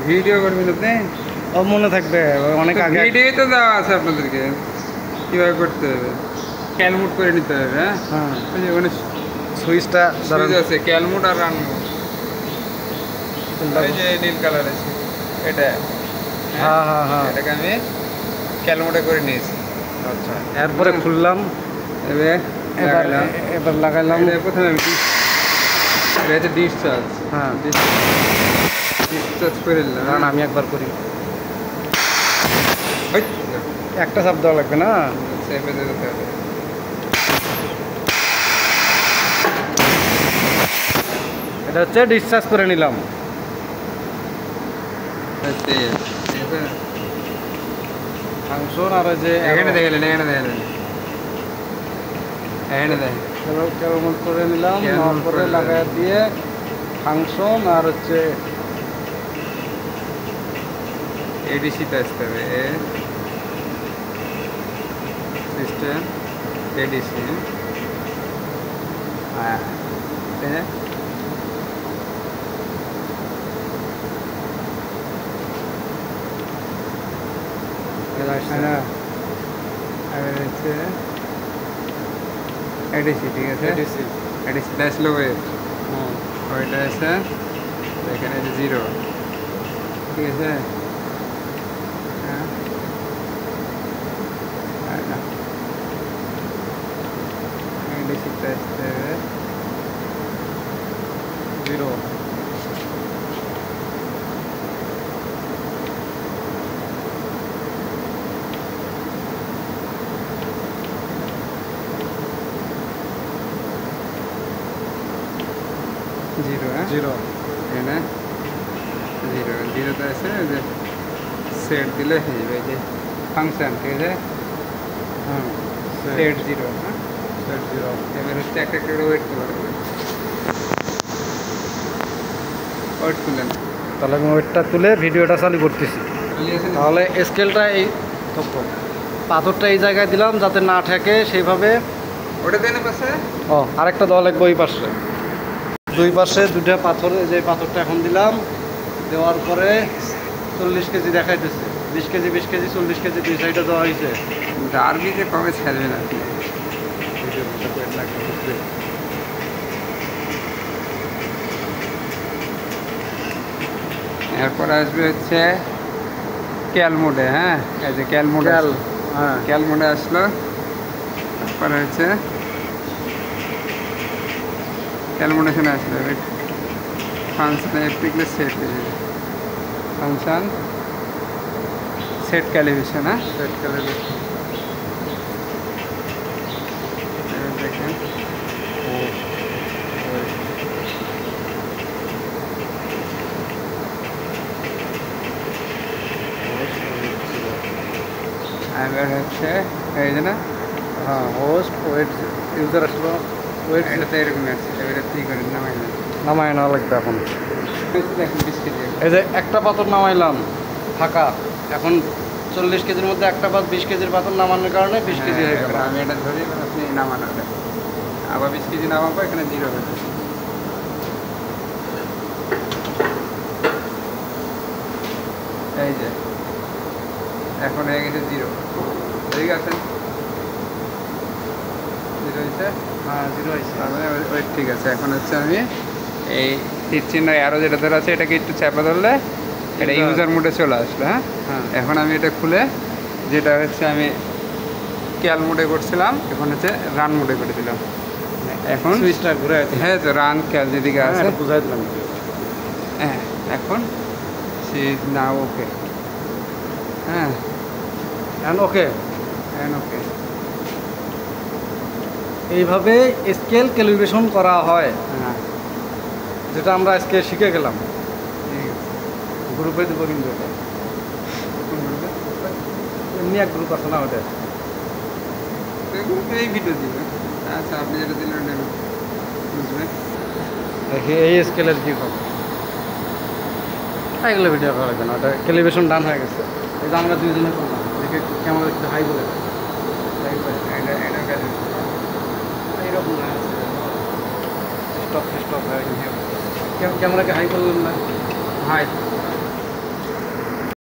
Video করবেন আপনি? ও মনে থাকবে অনেক আগে। ভিডিওই তো দেওয়া আছে আপনাদেরকে কীভাবে করতে হবে, ক্যালমুট করে নিতে হবে। হ্যাঁ হ্যাঁ, ওই যে ওখানে সুইচটা সুইচ আছে, ক্যালমুট আর রান মোড। এই যে নীল কালার আছে এটা। হ্যাঁ হ্যাঁ হ্যাঁ, এটাকে আমি ক্যালমুটে করে নিয়েছি। আচ্ছা। এরপরে খুললাম, এবার এবার লাগাইলাম। প্রথমে আমি এটা হচ্ছে ডিসচার্জ। হ্যাঁ, ডিসচার্জ করে নিলাম। কারণ আমি একবার করি, ওই, একটা চাপ দেওয়া লাগবে না। চেপে দিতে হবে। এটা হচ্ছে ডিসচার্জ করে নিলাম। ফাংশন আর ওই যে এখানে দেখলেন, এখানে দেখলেন, এখানে দেখেন কেমন করে নিলাম, কেমন করে করে লাগাই দিয়ে ফাংশন আর হচ্ছে এডিসিতে আসতে হবে। System ADC. হ্যাঁ, হচ্ছে এডিসি। ঠিক আছে, এডিসিটা আসলো ওইটা আছে এখানে যে 0। ঠিক আছে, হ্যাঁ এডিসিটা আসতে হবে 0। জিরো, হ্যাঁ 0। এখানে 0, 0তে আছে ওই যে সেট দিলে হয়ে যাবে। এই যে ফাংশন, ঠিক আছে, হ্যাঁ, সেট 0। হ্যাঁ, সেট 0। এবার হচ্ছে একটা একটা করে ওয়েট তুলতে হবে। ওয়েট তুলেন, তাহলে আমি ওয়েটটা তুলে ভিডিওটা চালু করতেছি। তাহলে স্কেলটা এই পাথরটা এই জায়গায় দিলাম যাতে না ঠেকে সেইভাবে। ওটা দেন পাশে। ও, আরেকটা দেওয়া লাগবে ওই পাশে, দুই পাশে দুটা পাথর। যে পাথরটা এখন দিলাম, দেওয়ার পরে 40 কেজি দেখাইতেছে, 20 কেজি 20 কেজি 40 কেজি দুই সাইডে দেওয়া হয়েছে। আরবি যে কবে ছাড়বেন আপনি? এরপর আসবে হচ্ছে ক্যাল মোডে। হ্যাঁ, এই যে ক্যাল মোডে, হ্যাঁ, ক্যাল মোডে আসলো। তারপরে হচ্ছে ক্যালমোডেশনে আসলো। ফাংশনে টিকলে সেট হয়ে যাবে। Function set calibration. হ্যাঁ, সেট ক্যালিব্রেশন। দেখেন এবার হচ্ছে এই যে না, হ্যাঁ, হোস্ট ওয়েট ইউজার আসলো, ওয়েট এটা তো এরকম আছে। এবারে কী করে নামাই না, নামায় নেওয়া লাগবে এখন। দেখুন 20 কেজি। এই যে একটা পাথর নামাইলাম ফাঁকা, এখন 40 কেজির মধ্যে একটা 20 কেজির পাথর নামানোর কারণে 20 কেজি হয়ে গেল। আমি এটা ধরি, আপনি নামানো আবার 20 কেজি নামাবো, এখানে 0 হবে। এই যে এখন হয়ে গেছে 0। ঠিক আছে, 0 হয়েছে। হ্যাঁ, 0 হয়েছে। ওই ঠিক আছে। এখন হচ্ছে আমি এই তীর চিহ্ন আরও যেটা ধরে আছে এটাকে একটু চাপা ধরলে এটা ইউজার মোডে চলে আসলো। হ্যাঁ, এখন আমি এটা খুলে, যেটা হচ্ছে আমি ক্যাল মোডে করছিলাম, এখন হচ্ছে রান মোডে করে দিলাম। এখন সুইচটা ঘুরে আছে। হ্যাঁ, তো রান ক্যাল যেদিকে আছে বুঝাই দিলাম। হ্যাঁ, এখন সে না ওকে। হ্যাঁ, ওকে, ওকে। এইভাবে স্কেল ক্যালিব্রেশন করা হয়, হ্যাঁ, যেটা আমরা আজকে শিখে গেলাম। ঠিক আছে। গ্রুপে দেবো কিন্তু এটা। কোন গ্রুপে? এমনি এক গ্রুপ আছে না ওদের, এই ভিডিও দিবে। আচ্ছা, আপনি যেটা দিলেন ওটা বুঝবে। এই স্কেলের কী হবে এগুলো ভিডিও করা লাগবে না, ওটা ক্যালিব্রেশন ডান হয়ে গেছে। এটা আমরা দুইজনে করলাম, দেখে ক্যামেরা একটু হাই বলে এইরকম স্টপ স্টপ হয়ে গেছে। ক্যামেরাকে হাই করলাম না, হাই